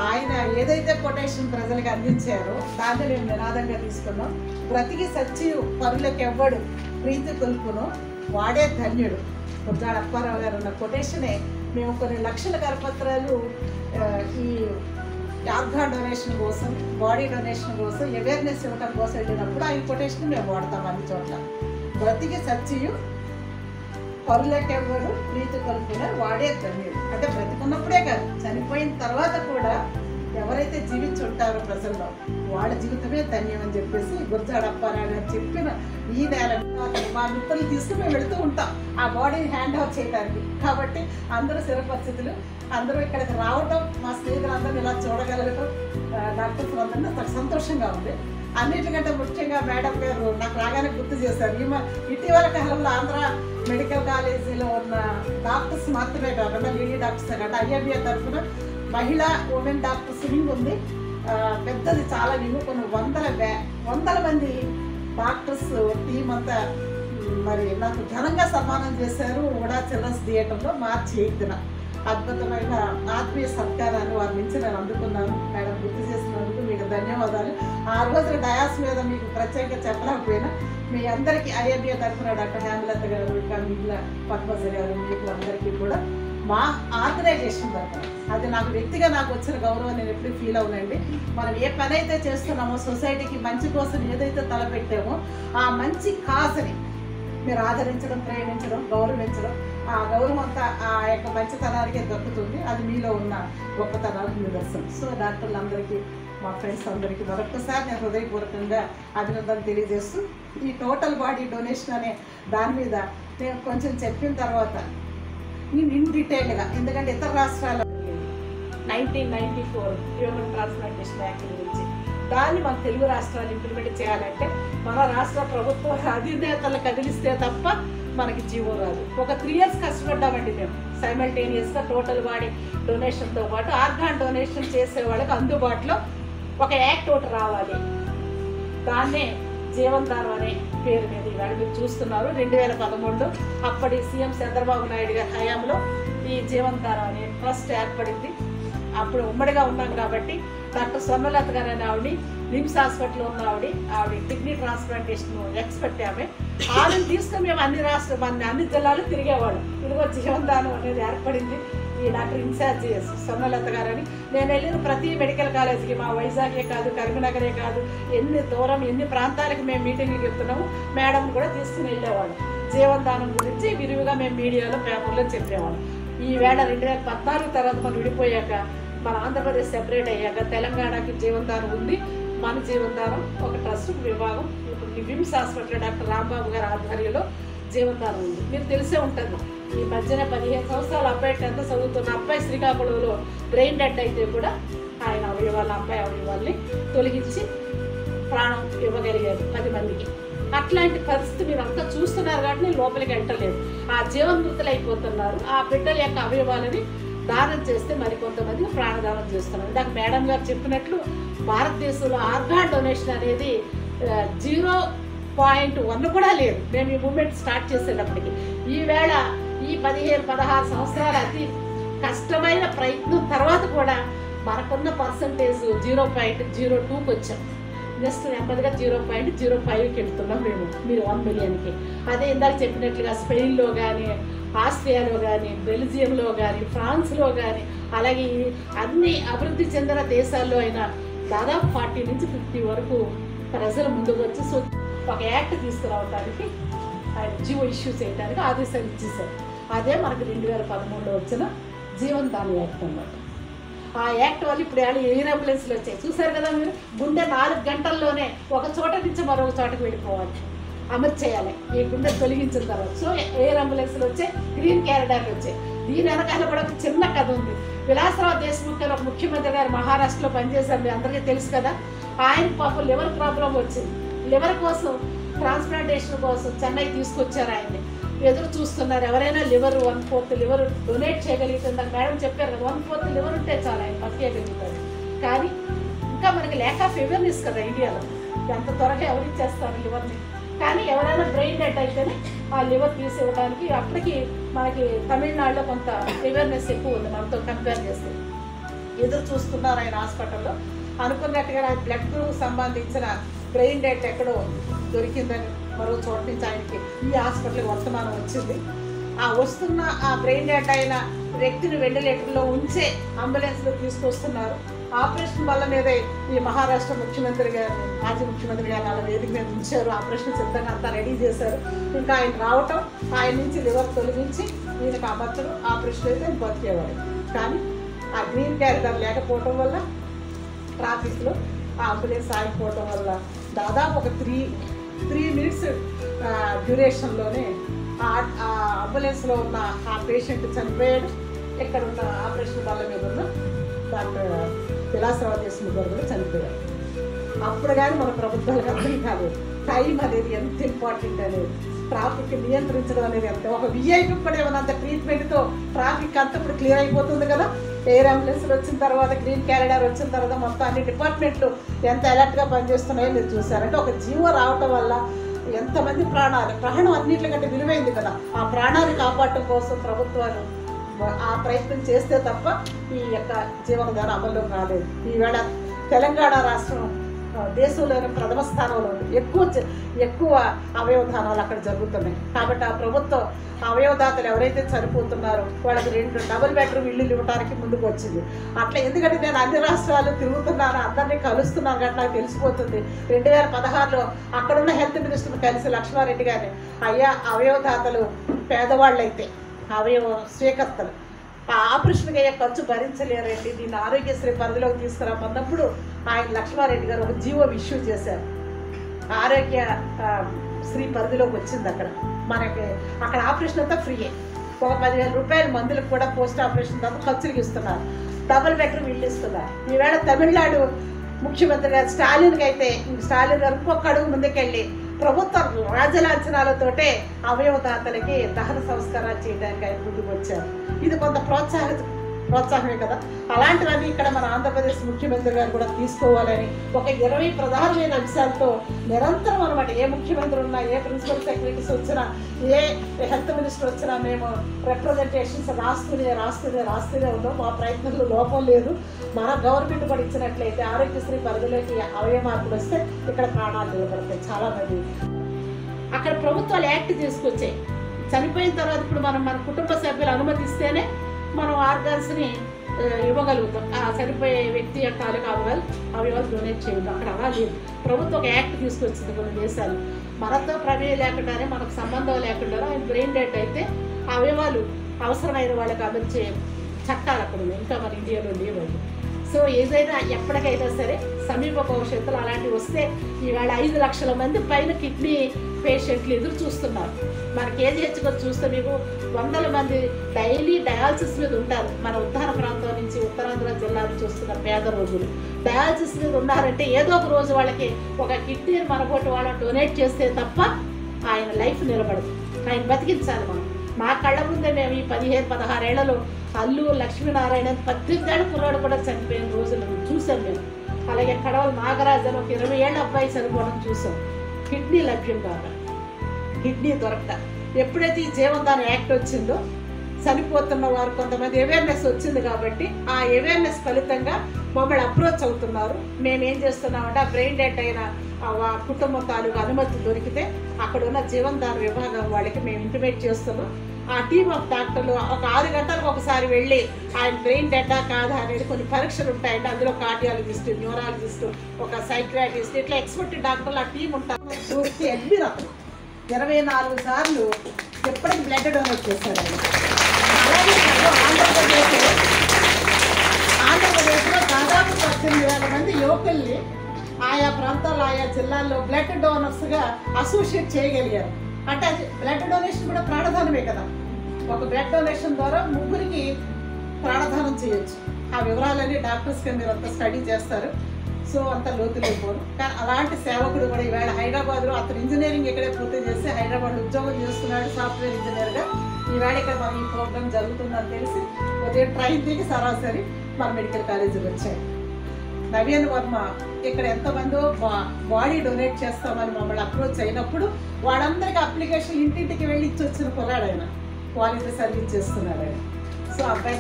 ఆయన ఏదైతే కొటేషన్ ప్రజలకు అందించారో దాన్ని మేము నినాదంగా తీసుకున్నాం. బ్రతికి సచ్చియు పరులకు ఎవ్వడు ప్రీతి కొలుపును వాడే ధన్యుడు. గురజాడ అప్పారావు గారు ఉన్న కొటేషనే మేము కొన్ని లక్షల కరపత్రాలు ఈ ఆర్గాన్ డొనేషన్ కోసం, బాడీ డొనేషన్ కోసం, అవేర్నెస్ ఇవ్వడం కోసం వెళ్ళినప్పుడు ఆయన కొటేషన్ మేము వాడతాం అన్ని చోట్ల. బ్రతికి సచ్చియు పరులకెవ్వడు ప్రీతి కొలుపున వాడే ధన్యుడు. అంటే బ్రతికున్నప్పుడే కాదు, చనిపోయిన తర్వాత కూడా ఎవరైతే జీవించి ఉంటారో ప్రజల్లో వాళ్ళ జీవితమే ధన్యం అని చెప్పేసి గురజాడ అప్పారావు గారు చెప్పిన ఈ నేల మా మిత్రులు తీసుకుని మేము వెళుతూ ఉంటాం ఆ బాడీని హ్యాండ్ ఓవర్ చేయడానికి. కాబట్టి అందరూ స్థిర పరిస్థితులు, అందరూ ఇక్కడికి రావటం, మా స్నేహితులందరినీ ఇలా చూడగలగటం, డాక్టర్స్ అందరినీ నాకు సంతోషంగా ఉంది. అన్నిటికంటే ముఖ్యంగా మేడం గారు నాకు రాగానే గుర్తు చేశారు. ఇటీవల కాలంలో ఆంధ్ర మెడికల్ కాలేజీలో ఉన్న డాక్టర్స్ మాత్రమే కాకుండా లేడీ డాక్టర్స్ కాకుండా ఐఎంఏ తరఫున మహిళా ఉమెన్ డాక్టర్స్ వింగ్ ఉంది. పెద్దది చాలా వింగ్, కొన్ని వందల మంది డాక్టర్స్ టీం అంతా మరి నాకు ఘనంగా సన్మానం చేశారు. కూడా చిల్డ్రన్స్ థియేటర్లో మార్చి 8న అద్భుతమైన ఆత్మీయ సత్కారాన్ని వారి నుంచి నేను అందుకున్నాను. మేడం గుర్తు చేసినందుకు మీకు ధన్యవాదాలు. ఆ రోజున డయాస్ మీద మీకు ప్రత్యేకంగా చెప్పలేకపోయినా మీ అందరికీ ఐఎంఏ తరఫున డాక్టర్ హేమలత గారు, ఇంకా మిగిలిన పద్మజ గారు, మీకు అందరికీ కూడా మా ఆర్గనైజేషన్ తరఫున అది నాకు వ్యక్తిగా నాకు వచ్చిన గౌరవం నేను ఎప్పుడు ఫీల్ అవునండి. మనం ఏ పని అయితే చేస్తున్నామో సొసైటీకి మంచి కోసం ఏదైతే తలపెట్టామో ఆ మంచి కాజని మీరు ఆదరించడం, ప్రేమించడం, గౌరవించడం, ఆ గౌరవం అంతా ఆ యొక్క మంచితనానికే దక్కుతుంది. అది మీలో ఉన్న గొప్పతనానికి నిదర్శనం. సో డాక్టర్లందరికీ, మా ఫ్రెండ్స్ అందరికీ మరొకసారి నేను హృదయపూర్వకంగా అభినందనలు తెలియజేస్తూ ఈ టోటల్ బాడీ డొనేషన్ అనే దాని మీద నేను కొంచెం చెప్పిన తర్వాత నేను ఇన్ డీటెయిల్గా, ఎందుకంటే ఇతర రాష్ట్రాల్లో 1994 హ్యూమన్ ట్రాన్స్ప్లాంటేషన్ యాక్ట్ గురించి దాన్ని మన తెలుగు రాష్ట్రాలు ఇంప్లిమెంట్ చేయాలంటే మన రాష్ట్ర ప్రభుత్వ అధినేతలు కదిలిస్తే తప్ప మనకి జీవో రాదు. ఒక 3 years కష్టపడ్డామండి మేము సైమల్టేనియస్గా టోటల్ బాడీ డొనేషన్తో పాటు ఆర్గాన్ డొనేషన్ చేసే వాళ్ళకి అందుబాటులో ఒక యాక్ట్ ఒకటి రావాలి. దాన్నే జీవన్దానం అనే పేరు మీద ఇవాళ మీరు చూస్తున్నారు. 2013లో అప్పటి సీఎం చంద్రబాబు నాయుడు గారి హయాంలో ఈ జీవన్దానం అనే ట్రస్ట్ ఏర్పడింది. అప్పుడు ఉమ్మడిగా ఉన్నాం కాబట్టి డాక్టర్ స్వర్ణలత గారు అనే ఆవిడ నిమ్స్ హాస్పిటల్లో ఉన్న ఆవిడ కిడ్నీ ట్రాన్స్ప్లాంటేషన్ ఎక్స్పర్ట్. ఆవిడని తీసుకుని మేము అన్ని జిల్లాలు తిరిగేవాళ్ళం. ఇదిగో జీవన్దానం అనేది ఏర్పడింది. ఈ డాక్టర్ ఇన్ఛార్జి స్వర్ణలత గారని నేను వెళ్ళిన ప్రతి మెడికల్ కాలేజీకి, మా వైజాగే కాదు కరీంనగరే కాదు, ఎన్ని ప్రాంతాలకు మేము మీటింగ్లు చెప్తున్నాము, మేడం కూడా తీసుకుని వెళ్ళేవాళ్ళం. జీవన్దానం గురించి విరివిగా మేము మీడియాలో పేపర్లో చెప్పేవాళ్ళం. ఈవేళ 2014 తర్వాత మనం విడిపోయాక, మన ఆంధ్రప్రదేశ్ సెపరేట్ అయ్యాక తెలంగాణకి జీవన్దానం ఉంది. మన జీవన్దానం ఒక ట్రస్ట్ విభాగం ఇప్పుడు విమ్స్ హాస్పిటల్ డాక్టర్ రాంబాబు గారి ఆధ్వర్యంలో జీవన్దానం ఉంది. మీకు తెలిసే ఉంటుంది. ఈ మధ్యన 15 సంవత్సరాల అబ్బాయి 10th చదువుతున్న అబ్బాయి శ్రీకాకుళంలో బ్రెయిన్ డెడ్ అయితే కూడా ఆయన అబ్బాయి అవయవాల్ని తొలగించి ప్రాణం ఇవ్వగలిగారు 10 మందికి. అట్లాంటి పరిస్థితి మీరు అంతా చూస్తున్నారు కాబట్టి వాటిని లోపలికి వెళ్ళలేదు, ఆ జీవన్మృతులు అయిపోతున్నారు. ఆ బిడ్డల యొక్క అవయవాలని దానం చేస్తే మరికొంతమంది ప్రాణదానం చేస్తున్నారు. ఇందాక మేడం గారు చెప్పినట్లు భారతదేశంలో ఆర్గాన్ డొనేషన్ అనేది 0.1 కూడా లేదు మేము ఈ మూమెంట్ స్టార్ట్ చేసేటప్పటికి. ఈవేళ ఈ 15-16 సంవత్సరాల అతి కష్టమైన ప్రయత్నం తర్వాత కూడా మనకున్న పర్సంటేజ్ 0.02కి వచ్చాం. నెక్స్ట్ నెమ్మదిగా 0.05కి వెళ్తున్నాం మీరు 1 మిలియన్కి. అదే ఇందాక చెప్పినట్లుగా స్పెయిన్లో కానీ, ఆస్ట్రియాలో కానీ, బెల్జియంలో కానీ, ఫ్రాన్స్లో కానీ, అలాగే అన్ని అభివృద్ధి చెందిన దేశాల్లో అయినా దాదాపు 40 నుంచి 50 వరకు ప్రజలు ముందుకు వచ్చి ఒక యాక్ట్ తీసుకురావడానికి ఆయన జీవో ఇష్యూ చేయడానికి ఆదేశాలు ఇచ్చేశారు. అదే మనకు 2013లో వచ్చిన జీవన్ దాన్ యాక్ట్ అన్నమాట. ఆ యాక్ట్ వల్ల ఇప్పుడు ఎయిర్ అంబులెన్స్లు వచ్చాయి. చూసారు కదా మీరు, గుండె 4 గంటల్లోనే ఒక చోట నుంచి మరొక చోటకి వెళ్ళిపోవాలి, అమర్చేయాలి ఈ గుండె తొలగించిన తర్వాత. సో ఎయిర్ అంబులెన్స్లు వచ్చాయి, గ్రీన్ క్యారిడార్లు వచ్చాయి. దీని వెనకాల కూడా ఒక చిన్న కథ ఉంది. విలాసరావు దేశ్ముఖ్ గారు ఒక ముఖ్యమంత్రి గారు మహారాష్ట్రలో పనిచేశారు, మీ అందరికీ తెలుసు కదా. ఆయన పాపం లివర్ ప్రాబ్లం వచ్చింది. లివర్ కోసం ట్రాన్స్ప్లాంటేషన్ కోసం చెన్నై తీసుకొచ్చారు. ఆయన్ని ఎదురు చూస్తున్నారు, ఎవరైనా లివర్ 1/4 లివర్ డొనేట్ చేయగలుగుతుందని మేడం చెప్పారు కదా. 1/4 లివర్ ఉంటే చాలా ఆయన బతికేయగలుగుతారు. కానీ ఇంకా మనకి ల్యాక్ ఆఫ్ అవేర్నెస్ కదా ఇండియాలో, ఎంత త్వరగా ఎవరు ఇచ్చేస్తారు లివర్ని. కానీ ఎవరైనా బ్రెయిన్ డెడ్ అయితేనే ఆ లివర్ తీసివ్వడానికి అప్పటికి మనకి తమిళనాడులో కొంత అవేర్నెస్ ఎక్కువ ఉంది మనతో కంపేర్ చేస్తే. ఎదురు చూస్తున్నారు ఆయన హాస్పిటల్లో. అనుకున్నట్టుగా ఆయన బ్లడ్ గ్రూప్ సంబంధించిన బ్రెయిన్ డెడ్ ఎక్కడో దొరికిందని మరో చోట నుంచి ఆయనకి ఈ హాస్పిటల్కి వర్తమానం వచ్చింది. ఆ వస్తున్న ఆ బ్రెయిన్ డెడ్ అయిన వ్యక్తిని వెంటిలేటర్లో ఉంచే అంబులెన్స్లో తీసుకొస్తున్నారు. ఆపరేషన్ వల్ల మీదే ఈ మహారాష్ట్ర ముఖ్యమంత్రి గారిని, మాజీ ముఖ్యమంత్రి గారిని అలా వేదిక మీద ఉంచారు. ఆపరేషన్ సిద్ధంగా అంతా రెడీ చేశారు. ఇంకా ఆయన రావటం, ఆయన నుంచి లివర్ తొలగించి ఈయనకు అమర్చడం, ఆపరేషన్ అయితే ఆయన బతికేవాడు. కానీ ఆ గ్రీన్ క్యారిడార్ లేకపోవటం వల్ల, ట్రాఫిక్లో ఆ అంబులెన్స్ ఆగిపోవటం వల్ల దాదాపు ఒక 3 మినిట్స్ డ్యూరేషన్లోనే ఆ అంబులెన్స్లో ఉన్న ఆ పేషెంట్ చనిపోయాడు. ఇక్కడ ఉన్న ఆపరేషన్ వల్ల మీద ఉన్న డాక్టర్ విలాసరావు దేశ్ముఖ్ గారు కూడా చనిపోయారు. అప్పుడు కానీ మన ప్రభుత్వాలకు అర్థం కాదు టైం అనేది ఎంత ఇంపార్టెంట్ అనేది, ట్రాఫిక్ నియంత్రించడం అనేది ఎంత. ఒక విఐపి కూడా ఏమన్నంత ట్రీట్మెంట్తో ట్రాఫిక్ అంతా ఇప్పుడు క్లియర్ అయిపోతుంది కదా. ఎయిర్ అంబులెన్స్లు వచ్చిన తర్వాత, గ్రీన్ క్యారిడార్ వచ్చిన తర్వాత మొత్తం అన్ని డిపార్ట్మెంట్లు ఎంత అలర్ట్గా పనిచేస్తున్నాయో మీరు చూసారంటే ఒక జీవో రావటం వల్ల ఎంతమంది ప్రాణం అన్నింటికంటే విలువైంది కదా. ఆ ప్రాణాన్ని కాపాడటం కోసం ప్రభుత్వాలు ఆ ప్రయత్నం చేస్తే తప్ప ఈ యొక్క జీవనధార అమల్లో రాలేదు. ఈవేళ తెలంగాణ రాష్ట్రం దేశంలోని ప్రథమ స్థానంలో ఉంది. ఎక్కువ అవయవదానాలు అక్కడ జరుగుతున్నాయి. కాబట్టి ఆ ప్రభుత్వం అవయవదాతలు ఎవరైతే చనిపోతున్నారో వాళ్ళకి 2 డబుల్ బెడ్రూమ్ ఇల్లు ఇవ్వడానికి ముందుకు వచ్చింది. అట్లా ఎందుకంటే నేను అన్ని రాష్ట్రాలు తిరుగుతున్నాను, అందరినీ కలుస్తున్నాను కాబట్టి నాకు తెలిసిపోతుంది. 2016లో అక్కడున్న హెల్త్ మినిస్టర్ని కలిసి లక్ష్మారెడ్డి గారిని, అయ్యా అవయవదాతలు పేదవాళ్ళైతే అవయవ స్వీకర్తలు ఆ ఆపరేషన్కి అయ్యే ఖర్చు భరించలేరండి, దీన్ని ఆరోగ్యశ్రీ పరిధిలోకి తీసుకురామన్నప్పుడు ఆయన లక్ష్మారెడ్డి గారు ఒక జీవో ఇష్యూ చేశారు. ఆరోగ్య శ్రీ పరిధిలోకి వచ్చింది. మనకి అక్కడ ఆపరేషన్ అంతా ఫ్రీయే. ఒక 10,000 రూపాయల మందులకు కూడా పోస్ట్ ఆపరేషన్ తప్ప ఖర్చులకు ఇస్తున్నారు. డబుల్ బెడ్రూమ్ ఇల్లు ఇస్తున్నారు. ఈవేళ తమిళనాడు ముఖ్యమంత్రి గారు స్టాలిన్కి అయితే స్టాలిన్ గారు ఇంకొక అడుగు ముందుకెళ్ళి ప్రభుత్వం రాజలాంఛనాలతోటే అవయవదాతలకి దహన సంస్కారాలు చేయడానికి ఆయన ముందుకు వచ్చారు. ఇది కొంత ప్రోత్సాహమే కదా. అలాంటివన్నీ ఇక్కడ మన ఆంధ్రప్రదేశ్ ముఖ్యమంత్రి గారు కూడా తీసుకోవాలని ఒక 20 ప్రధానమైన అంశాలతో నిరంతరం అనమాట. ఏ ముఖ్యమంత్రి ఉన్నా, ఏ ప్రిన్సిపల్ సెక్రటరీస్ వచ్చినా, ఏ హెల్త్ మినిస్టర్ వచ్చినా మేము రిప్రజెంటేషన్స్ రాస్తూనే ఉన్నాం. మా ప్రయత్నంలో లోపం లేదు. మన గవర్నమెంట్ కూడా ఇచ్చినట్లయితే ఆరోగ్యశ్రీ పరిధిలోకి అవయవ మార్పులు వస్తే ఇక్కడ ప్రాణాలు నిలబడతాయి చాలామంది. అక్కడ ప్రభుత్వాలు యాక్ట్ తీసుకొచ్చాయి. చనిపోయిన తర్వాత ఇప్పుడు మన కుటుంబ సభ్యులు అనుమతిస్తేనే మనం ఆర్గాన్స్ని ఇవ్వగలుగుతాం. చనిపోయే వ్యక్తి యొక్క అవయవాలు డొనేట్ చేయడం. అక్కడ అలా లేదు. ప్రభుత్వం ఒక యాక్ట్ తీసుకొచ్చింది కొన్ని దేశాలు. మనతో ప్రమేయం లేకుండానే, మనకు సంబంధం లేకుండా ఆయన బ్రెయిన్ డెడ్ అయితే అవయవాలు అవసరమైన వాళ్ళకి అమర్చే చట్టాలు అక్కడ ఉన్నాయి. ఇంకా మన ఇండియాలో లేవండి. సో ఏదైనా ఎప్పటికైనా సరే సమీప భవిష్యత్తులో అలాంటివి వస్తే ఈవేళ 5 లక్షల మంది పైన కిడ్నీ పేషెంట్లు ఎదురు చూస్తున్నారు. మన కేజీహెచ్గా చూస్తే మీకు 100 మంది డైలీ డయాలసిస్ మీద ఉంటారు. మన ఉత్తర ప్రాంతం నుంచి, ఉత్తరాంధ్ర జిల్లా నుంచి వస్తున్న పేద రోజులు డయాలసిస్ మీద ఉన్నారంటే ఏదో ఒక రోజు వాళ్ళకి ఒక కిడ్నీని మనబోటి వాళ్ళని డొనేట్ చేస్తే తప్ప ఆయన లైఫ్ నిలబడదు. ఆయన బతికించాలి మనం. మా కళ్ళ ముందే మేము ఈ 15-16 ఏళ్లలో అల్లు లక్ష్మీనారాయణ 18 ఏళ్ళ కుర్రాడు కూడా చనిపోయిన రోజులు చూసాం మేము. అలాగే కడవల నాగరాజు అని ఒక 20 ఏళ్ళ అబ్బాయి చనిపోవడం చూసాం. కిడ్నీ లభ్యం కాక, కిడ్నీ దొరకట. ఎప్పుడైతే ఈ జీవనదాన యాక్ట్ వచ్చిందో చనిపోతున్న వారు కొంతమంది అవేర్నెస్ వచ్చింది కాబట్టి ఆ అవేర్నెస్ ఫలితంగా మమ్మల్ని అప్రోచ్ అవుతున్నారు. మేము ఏం చేస్తున్నామంటే ఆ బ్రెయిన్ డెడ్ అయిన కుటుంబం తాలూకు అనుమతి దొరికితే అక్కడ ఉన్న జీవనదాన విభాగం వాళ్ళకి మేము ఇంటిమేట్ చేస్తున్నాం. ఆ టీమ్ ఆఫ్ డాక్టర్లు ఒక 6 గంటలకు ఒకసారి వెళ్ళి ఆయన బ్రెయిన్ డెడ్డా కాదా అనేది కొన్ని పరీక్షలు ఉంటాయండి. అందులో కార్డియాలజిస్ట్, న్యూరాలజిస్ట్, ఒక సైక్రాటిస్ట్, ఇట్లా ఎక్స్పర్ట్ డాక్టర్లు ఆ టీం ఉంటారు. చూస్తే అడ్మిట్ అతను 24 సార్లు ఎప్పటికి బ్లడ్ డొనేట్ చేశారు ఆయన. అలాగే ఆంధ్రప్రదేశ్లో దాదాపు 18,000 మంది యువకుల్ని ఆయా ప్రాంతాల్లో ఆయా జిల్లాల్లో బ్లడ్ డోనర్స్గా అసోసియేట్ చేయగలిగారు. అంటే అది బ్లడ్ డొనేషన్ కూడా ప్రాణదానమే కదా. ఒక బ్లడ్ డొనేషన్ ద్వారా 3కి ప్రాణదానం చేయొచ్చు. ఆ వివరాలన్నీ డాక్టర్స్గా మీరు అంతా స్టడీ చేస్తారు. సో అంత లోతులేకపోరు. కానీ అలాంటి సేవకుడు కూడా ఈవేళ హైదరాబాద్లో అతను ఇంజనీరింగ్ ఇక్కడే పూర్తి చేసి హైదరాబాద్లో ఉద్యోగం చేస్తున్నాడు సాఫ్ట్వేర్ ఇంజనీర్గా. ఈవేళ ఇక్కడ మన ఈ ప్రోగ్రామ్ జరుగుతుందని తెలిసి ఉదయం ట్రైన్ దిగి సరాసరి మన మెడికల్ కాలేజీకి వచ్చాయి. నవీన్ వర్మ ఇక్కడ ఎంతమందో బాడీ డొనేట్ చేస్తామని మమ్మల్ని అప్రోచ్ అయినప్పుడు వాళ్ళందరికీ అప్లికేషన్ ఇంటింటికి వెళ్ళి ఇచ్చి వచ్చిన కుర్రాడు ఆయన. క్వాలిటీ సర్వీస్ చేస్తున్నాడు ఆయన. సో అబ్బాయి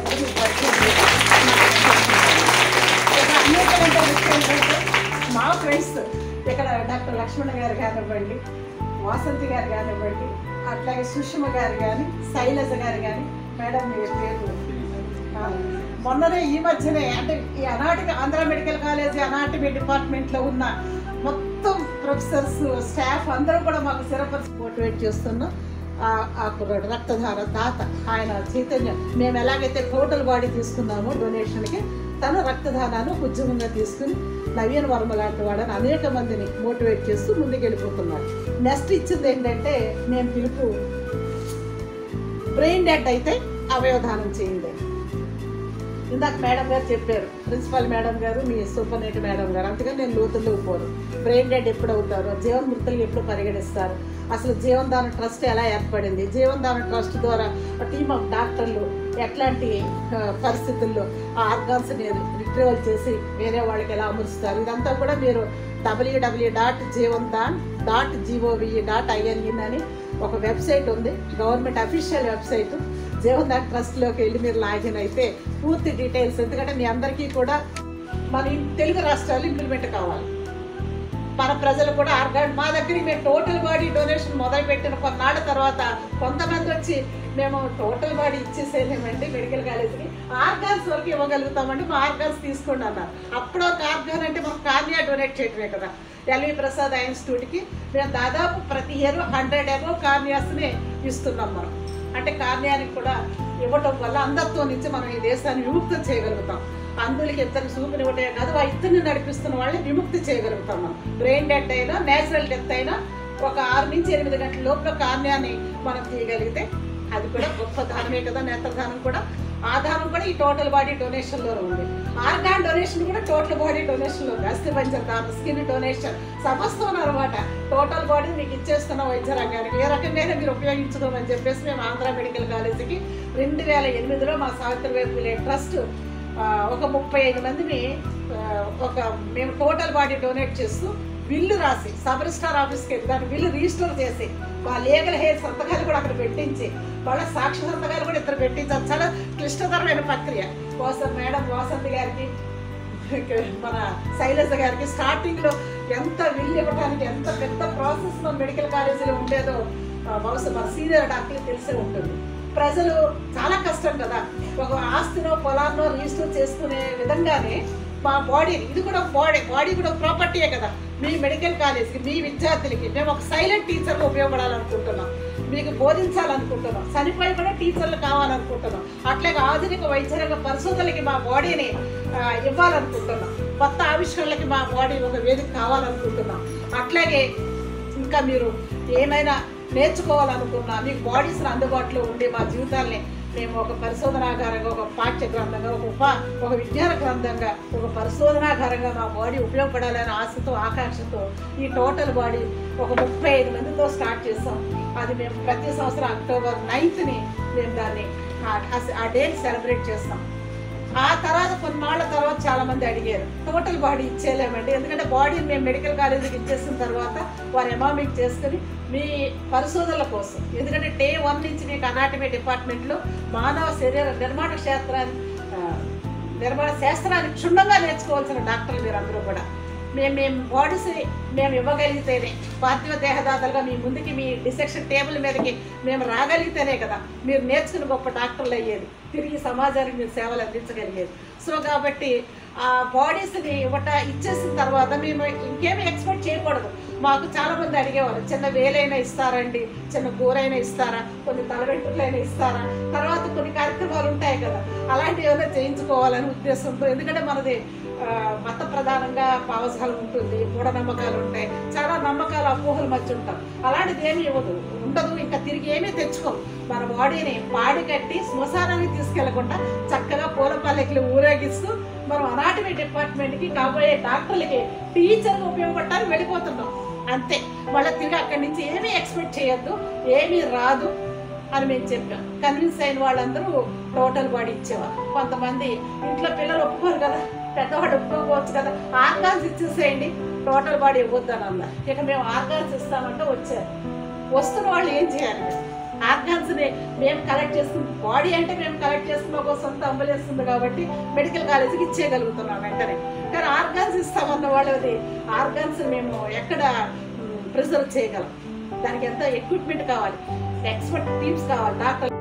మా ఫ్రెండ్స్ ఇక్కడ డాక్టర్ లక్ష్మణ గారు కానివ్వండి, వాసంతి గారు కానివ్వండి, అట్లాగే సుష్మ గారు కానీ, శైలజ గారు కానీ, మేడం మీ పేరు మొన్ననే ఈ మధ్యనే అంటే ఈ anatomy Andhra medical college anatomy డిపార్ట్మెంట్లో ఉన్న మొత్తం ప్రొఫెసర్స్ స్టాఫ్ అందరూ కూడా మాకు సిరపర్స్ మోటివేట్ చేస్తున్నాం. ఆ కుర్రాడు రక్తధార దాత ఆయన చైతన్యం. మేము ఎలాగైతే టోటల్ బాడీ తీసుకున్నామో డొనేషన్కి తను రక్తదానాన్ని ఉద్యమంగా తీసుకుని నవీన్ వర్మ లాంటి వాడని అనేక మందిని మోటివేట్ చేస్తూ ముందుకెళ్ళిపోతున్నాడు. నెక్స్ట్ ఇచ్చింది ఏంటంటే నేను పిలుపు బ్రెయిన్ డెడ్ అయితే అవయవదానం చేయండి. ఇందాక మేడం గారు చెప్పారు, ప్రిన్సిపల్ మేడం గారు, మీ సూపర్నెంట్ మేడం గారు. అందుకని నేను లోతుల్లో పోను. బ్రెయిన్ డెడ్ ఎప్పుడు అవుతారు, జీవన్మృతులు ఎప్పుడు పరిగణిస్తారు, అసలు జీవనదాన ట్రస్ట్ ఎలా ఏర్పడింది, జీవనదాన ట్రస్ట్ ద్వారా టీమ్ ఆఫ్ డాక్టర్లు ఎట్లాంటి పరిస్థితుల్లో ఆ ఆర్గాన్స్ని రిట్రీవల్ చేసి వేరే వాళ్ళకి ఎలా అమరుస్తారు, ఇదంతా కూడా మీరు www.jivandan.gov.in అని ఒక వెబ్సైట్ ఉంది, గవర్నమెంట్ అఫీషియల్ వెబ్సైట్. జీవనదాన్ ట్రస్ట్లోకి వెళ్ళి మీరు లాగిన్ అయితే పూర్తి డీటెయిల్స్, ఎందుకంటే మీ అందరికీ కూడా మన తెలుగు రాష్ట్రాలు ఇంప్లిమెంట్ కావాలి. మన ప్రజలు కూడా మా దగ్గరికి మేము టోటల్ బాడీ డొనేషన్ మొదలుపెట్టిన కొన్నాళ్ళ తర్వాత కొంతమంది వచ్చి మేము టోటల్ బాడీ ఇచ్చేసేయలేమండి మెడికల్ కాలేజీకి, ఆర్గాన్స్ వరకు ఇవ్వగలుగుతామండి, మా ఆర్గాన్స్ తీసుకోండి అన్నారు. అప్పుడు ఒక ఆర్గాన్ అంటే మనం కార్నియా డొనేట్ చేయడమే కదా. ఎల్వి ప్రసాద్ ఇన్స్టిట్యూట్కి మేము దాదాపు ప్రతి ఇయర్ 100 అబోవ్ కార్నియాస్ని ఇస్తున్నాం మనం. అంటే కార్నియానికి కూడా ఇవ్వటం వల్ల అంధత్వం నుంచి మనం ఈ దేశాన్ని విముక్తం చేయగలుగుతాం. అందులకి ఇద్దరు చూపునివ్వటే కాదు, ఆ ఇద్దరిని నడిపిస్తున్న వాళ్ళని విముక్తి చేయగలుగుతాం మనం. బ్రెయిన్ డెత్ అయినా నేచురల్ డెత్ అయినా ఒక 6 నుంచి 8 గంటల లోపల కార్నియాన్ని మనం తీయగలిగితే అది కూడా గొప్ప దానమే కదా. నేత్రదానం కూడా, ఆ దానం కూడా ఈ టోటల్ బాడీ డొనేషన్లో ఉంది. ఆర్గాన్ డొనేషన్ కూడా టోటల్ బాడీ డొనేషన్లో ఉంది. అస్థిపంజర దానం, స్కిన్ డొనేషన్, సమస్తం అనమాట. టోటల్ బాడీ మీకు ఇచ్చేస్తున్న వైద్య రంగానికి ఏ రకంగానే మీరు ఉపయోగించుకోమని చెప్పేసి మేము ఆంధ్ర మెడికల్ కాలేజీకి 2008లో మా సావిత్రిబాయి పూలే ట్రస్ట్ ఒక 35 మందిని మేము టోటల్ బాడీ డొనేట్ చేస్తూ బిల్లు రాసి సబ్ రిజిస్ట్రార్ ఆఫీస్కి వెళ్ళి దాన్ని బిల్లు రిజిస్టర్ చేసి వాళ్ళ లీగల్ హెయిర్ సంతకాలు కూడా అక్కడ పెట్టించి వాళ్ళ సాక్షి సంతకాలు కూడా ఇద్దరు పెట్టించారు. చాలా క్లిష్టతరమైన ప్రక్రియ కోసం మేడం వాసంతి గారికి, మన శైలజ గారికి స్టార్టింగ్లో ఎంత బిల్లు ఇవ్వడానికి ఎంత పెద్ద ప్రాసెస్ మన మెడికల్ కాలేజీలో ఉండేదో బహుశా మన సీనియర్ డాక్టర్కి తెలిసే ఉంటుంది. ప్రజలు చాలా కష్టం కదా, ఒక ఆస్తినో పొలాన్నో రిజిస్టర్ చేసుకునే విధంగానే మా బాడీ, ఇది కూడా బాడీ కూడా ప్రాపర్టీయే కదా. మీ మెడికల్ కాలేజ్కి, మీ విద్యార్థులకి మేము ఒక సైలెంట్ టీచర్గా ఉపయోగపడాలనుకుంటున్నాం, మీకు బోధించాలనుకుంటున్నాం, చనిపోయి కూడా టీచర్లు కావాలనుకుంటున్నాం. అట్లాగే ఆధునిక వైద్యరంగ పరిశోధనలకి మా బాడీని ఇవ్వాలనుకుంటున్నాం, కొత్త ఆవిష్కరణలకి మా బాడీ ఒక వేదిక కావాలనుకుంటున్నాం. అట్లాగే ఇంకా మీరు ఏమైనా నేర్చుకోవాలనుకున్నా మీకు బాడీస్ని అందుబాటులో ఉండి మా జీవితాల్ని మేము ఒక పరిశోధనాగారంగా, ఒక పాఠ్య గ్రంథంగా, ఒక విజ్ఞాన గ్రంథంగా, ఒక పరిశోధనాగారంగా మా బాడీ ఉపయోగపడాలనే ఆశతో, ఆకాంక్షతో ఈ టోటల్ బాడీ ఒక 35 మందితో స్టార్ట్ చేస్తాం. అది మేము ప్రతి సంవత్సరం అక్టోబర్ 9ని మేము దాన్ని ఆ డేని సెలబ్రేట్ చేస్తాం. ఆ తర్వాత కొన్నాళ్ళ తర్వాత చాలా మంది అడిగారు టోటల్ బాడీ ఇచ్చేయలేమండి, ఎందుకంటే బాడీని మేము మెడికల్ కాలేజీకి ఇచ్చేసిన తర్వాత వారు ఎమామిక్ చేసుకుని మీ పరిశోధనల కోసం, ఎందుకంటే డే 1 నుంచి మీకు అనాటమీ డిపార్ట్మెంట్లో మానవ శరీర నిర్మాణ శాస్త్రాన్ని క్షుణ్ణంగా నేర్చుకోవాల్సిన డాక్టర్లు మీరు అందరూ కూడా. మేము బాడీస్ని మేము ఇవ్వగలిగితేనే, పార్థివ దేహదాతలుగా మీ ముందుకి మీ డిసెక్షన్ టేబుల్ మీదకి మేము రాగలిగితేనే కదా మీరు నేర్చుకుని గొప్ప డాక్టర్లు అయ్యేది, తిరిగి సమాజానికి మీరు సేవలు అందించగలిగేది. సో కాబట్టి ఆ బాడీస్ని ఇచ్చేసిన తర్వాత మేము ఇంకేమీ ఎక్స్పెక్ట్ చేయకూడదు. మాకు చాలామంది అడిగేవారు, చిన్న వేలైనా ఇస్తారండి, చిన్న కూరైనా ఇస్తారా, కొన్ని తలవెంట్రులైనా ఇస్తారా, తర్వాత కొన్ని కార్యక్రమాలు ఉంటాయి కదా, అలాంటివి ఏమైనా చేయించుకోవాలని ఉద్దేశంతో. ఎందుకంటే మనది మత ప్రధానంగా భావజాలం ఉంటుంది, మూఢనమ్మకాలు ఉంటాయి, చాలా నమ్మకాలు అపోహల మధ్య ఉంటాం. అలాంటిది ఏమీ ఉండదు. ఇంకా తిరిగి ఏమీ తెచ్చుకోం. మన బాడీని పాడి కట్టి శ్మశానానికి తీసుకెళ్లకుండా చక్కగా పూల పల్లెకి ఊరేగిస్తూ మనం అనాటమీ డిపార్ట్మెంట్కి కాబోయే డాక్టర్లకి టీచర్గా ఉపయోగపడటానికి వెళ్ళిపోతున్నాం అంతే. మళ్ళీ తిరిగి అక్కడి నుంచి ఏమీ ఎక్స్పెక్ట్ చేయొద్దు, ఏమీ రాదు అని మేము చెప్పాం. కన్విన్స్ అయిన వాళ్ళందరూ టోటల్ బాడీ ఇచ్చేవారు. కొంతమంది ఇంట్లో పిల్లలు ఒప్పుకోరు కదా, పెద్దవాడు ఒప్పుకోవచ్చు కదా, ఆర్గాన్స్ ఇచ్చేసేయండి, టోటల్ బాడీ ఇవ్వద్దు అని అన్నారు. ఇక మేము ఆర్గాన్స్ ఇస్తామంటే వచ్చారు. వస్తున్న వాళ్ళు ఏం చేయాలి? ఆర్గాన్స్ని మేము కలెక్ట్ చేసుకుని, బాడీ అంటే మేము కలెక్ట్ చేసుకున్న ఒక సొంత అంబులేస్తుంది కాబట్టి మెడికల్ కాలేజీకి ఇచ్చేయగలుగుతున్నాం వెంటనే. కానీ ఆర్గాన్స్ ఇస్తామన్న వాళ్ళది ఆర్గాన్స్ మేము ఎక్కడ ప్రిజర్వ్ చేయగలం? దానికి ఎంత ఎక్విప్మెంట్ కావాలి, ఎక్స్పర్ట్ టీమ్స్ కావాలి, డాక్టర్